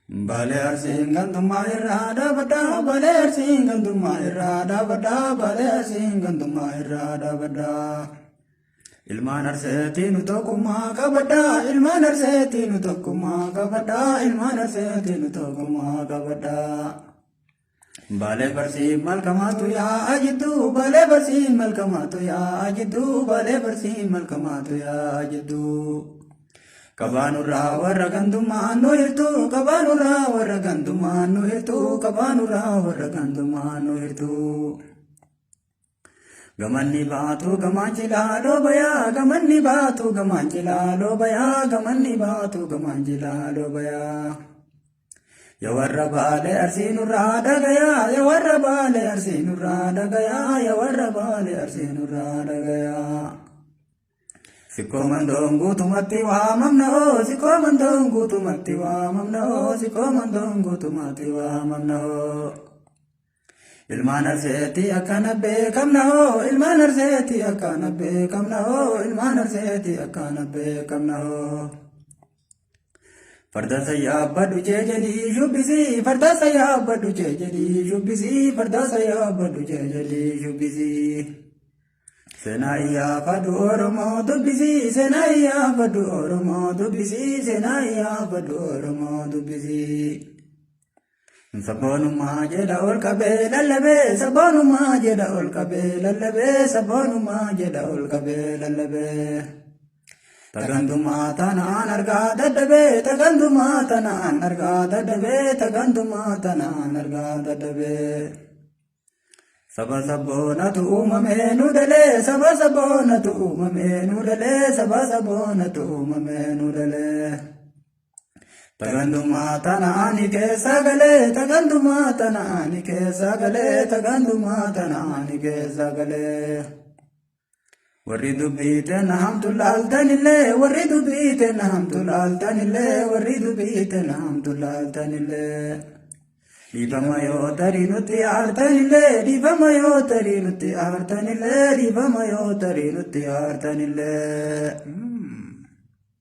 Baler singan tumairada bada, baler singan tumairada bada, baler singan tumairada bada. Ilman arseetinu tokkummaa qabadha, ilman arseetinu tokkummaa qabadha, ilman arseetinu tokkummaa qabadha. Balee barsiin malkamaatu yaa jiddu, balee barsiin malkamaatu yaa jiddu, balee barsiin malkamaatu yaa jiddu. Kabaanurraa warra gantummaan nu hirtu, kabaanurraa warra gantummaan nu hirtu, kabaanurraa warra gantummaan nu hirtu. Gamanni baatu gamaan jilaa dhoobaya, gamanni baatu gamaan jilaa dhoobaya, gamanni baatu gamaan jilaa dhoobaya. Ya warra baale arsiinurraa dhagaya, ya warra baale arsiinurraa dhagaya, ya warra baale arsiinurraa dhagaya. Sikoo mandoon guutumatti waamamna oo, sikoo mandoon guutumatti waamamna oo, sikoo mandoon guutumatti waamamna oo. Ilmaan arseetii akkana beekamna oo, ilmaan arseetii akkana beekamna oo, ilmaan arseetii akkana beekamna oo. Farda sayyaabadhu jeejanii shubbisii, farda sayyaabadhu jeejanii shubbisii, farda sayyaabadhu jeejanii shubbisii. Seenaa iyyaafadhu Oromoo dubbisii, seenaa iyyaafadhu Oromoo dubbisii, seenaa iyyaafadhu Oromoo dubbisii. Sabboonummaa jedha ol qabee lallabee, sabboonummaa jedha ol qabee lallabee, sabboonummaa jedha ol qabee lallabee. Tagantumaa tanaan argaa dadhabee, tagantumaa tanaan argaa dadhabee, tagantumaa tanaan argaa dadhabee. Saba sabboonatu uumamee nu dhalee, saba sabboonatu uumamee nu dhalee, saba sabboonatu uumamee nu dhalee. Tagantumaa tanaani keessa galee, tagantumaa tanaani keessa galee, tagantumaa tanaani keessa galee. Warri dubbiite nahamtu laaltanillee, warri dubbiite nahamtu laaltanillee, warri dubbiite nahamtu laaltanillee. Dhiifama yoo tarii nutti aartanillee, dhiifama yoo tarii nutti aartanillee, dhiifama yoo tarii nutti aartanillee.